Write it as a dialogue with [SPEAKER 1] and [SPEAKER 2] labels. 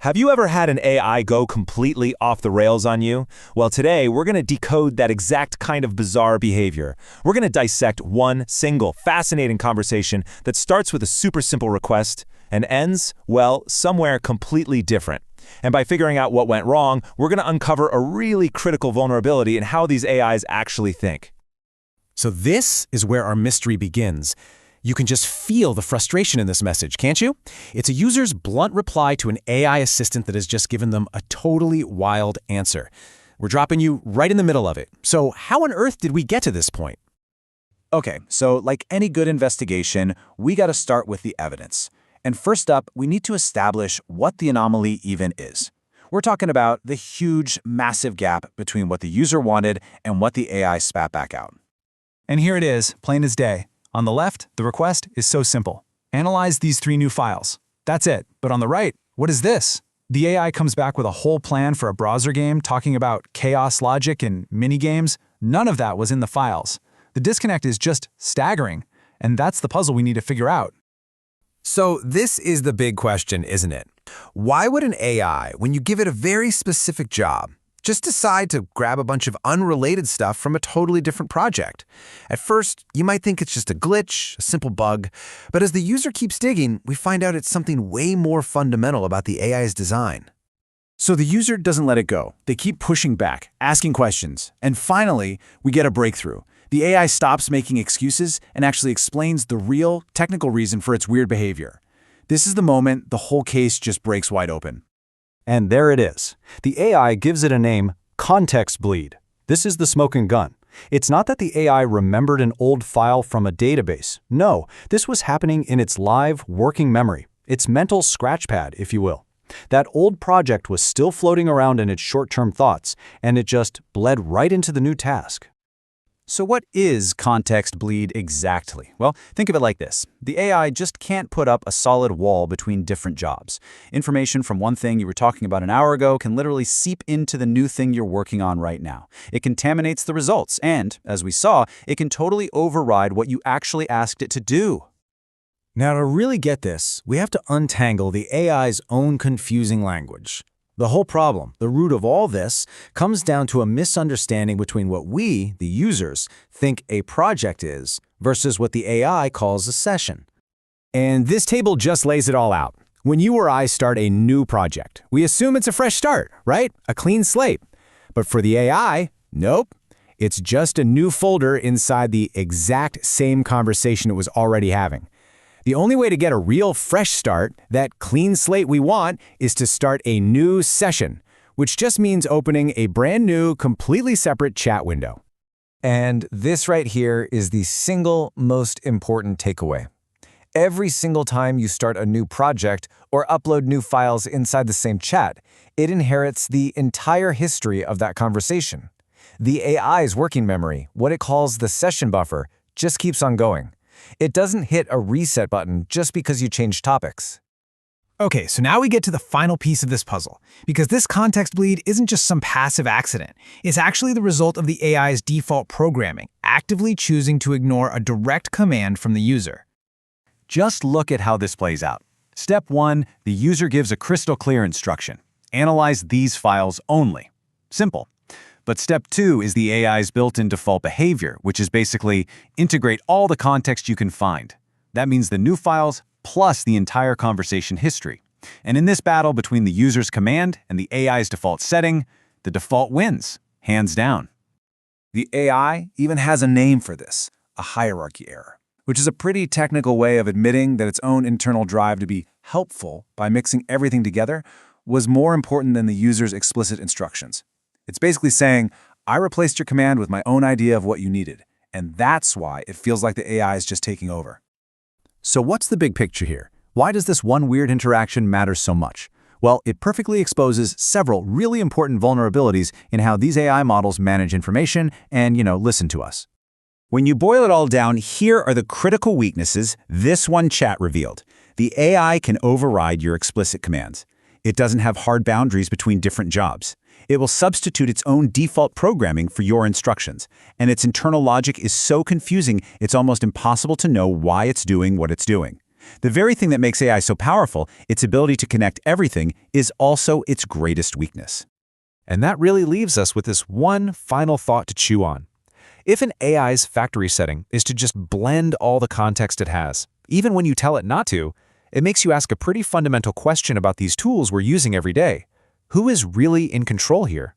[SPEAKER 1] Have you ever had an AI go completely off the rails on you? Well, today we're going to decode that exact kind of bizarre behavior. We're going to dissect one single fascinating conversation that starts with a super simple request and ends, well, somewhere completely different. And by figuring out what went wrong, we're going to uncover a really critical vulnerability in how these AIs actually think.
[SPEAKER 2] So this is where our mystery begins. You can just feel the frustration in this message, can't you? It's a user's blunt reply to an AI assistant that has just given them a totally wild answer. We're dropping you right in the middle of it. So how on earth did we get to this point?
[SPEAKER 3] Okay, so like any good investigation, we got to start with the evidence. And first up, we need to establish what the anomaly even is. We're talking about the huge, massive gap between what the user wanted and what the AI spat back out.
[SPEAKER 4] And here it is, plain as day. On the left, the request is so simple. Analyze these 3 new files. That's it. But on the right, what is this? The AI comes back with a whole plan for a browser game talking about chaos logic and mini-games. None of that was in the files. The disconnect is just staggering, and that's the puzzle we need to figure out.
[SPEAKER 2] So this is the big question, isn't it? Why would an AI, when you give it a very specific job, just decide to grab a bunch of unrelated stuff from a totally different project? At first, you might think it's just a glitch, a simple bug, but as the user keeps digging, we find out it's something way more fundamental about the AI's design.
[SPEAKER 3] So the user doesn't let it go. They keep pushing back, asking questions, and finally, we get a breakthrough. The AI stops making excuses and actually explains the real, technical reason for its weird behavior. This is the moment the whole case just breaks wide open.
[SPEAKER 5] And there it is. The AI gives it a name, context bleed. This is the smoking gun. It's not that the AI remembered an old file from a database. No, this was happening in its live, working memory, its mental scratchpad, if you will. That old project was still floating around in its short-term thoughts, and it just bled right into the new task.
[SPEAKER 3] So what is context bleed exactly? Well, think of it like this. The AI just can't put up a solid wall between different jobs. Information from one thing you were talking about an hour ago can literally seep into the new thing you're working on right now. It contaminates the results, and, as we saw, it can totally override what you actually asked it to do.
[SPEAKER 2] Now, to really get this, we have to untangle the AI's own confusing language. The whole problem, the root of all this, comes down to a misunderstanding between what we, the users, think a project is versus what the AI calls a session. And this table just lays it all out. When you or I start a new project, we assume it's a fresh start, right? A clean slate. But for the AI, nope. It's just a new folder inside the exact same conversation it was already having. The only way to get a real fresh start, that clean slate we want, is to start a new session, which just means opening a brand new, completely separate chat window.
[SPEAKER 6] And this right here is the single most important takeaway. Every single time you start a new project or upload new files inside the same chat, it inherits the entire history of that conversation. The AI's working memory, what it calls the session buffer, just keeps on going. It doesn't hit a reset button just because you change topics.
[SPEAKER 4] Okay, so now we get to the final piece of this puzzle, because this context bleed isn't just some passive accident. It's actually the result of the AI's default programming, actively choosing to ignore a direct command from the user.
[SPEAKER 3] Just look at how this plays out. Step 1, the user gives a crystal clear instruction. Analyze these files only. Simple. But step 2 is the AI's built-in default behavior, which is basically integrate all the context you can find. That means the new files plus the entire conversation history. And in this battle between the user's command and the AI's default setting, the default wins, hands down. The AI even has a name for this, a hierarchy error, which is a pretty technical way of admitting that its own internal drive to be helpful by mixing everything together was more important than the user's explicit instructions. It's basically saying, I replaced your command with my own idea of what you needed, and that's why it feels like the AI is just taking over.
[SPEAKER 2] So what's the big picture here? Why does this one weird interaction matter so much? Well, it perfectly exposes several really important vulnerabilities in how these AI models manage information and, listen to us.
[SPEAKER 3] When you boil it all down, here are the critical weaknesses this one chat revealed. The AI can override your explicit commands. It doesn't have hard boundaries between different jobs. It will substitute its own default programming for your instructions, and its internal logic is so confusing it's almost impossible to know why it's doing what it's doing. The very thing that makes AI so powerful, its ability to connect everything, is also its greatest weakness.
[SPEAKER 5] And that really leaves us with this one final thought to chew on. If an AI's factory setting is to just blend all the context it has, even when you tell it not to, it makes you ask a pretty fundamental question about these tools we're using every day. Who is really in control here?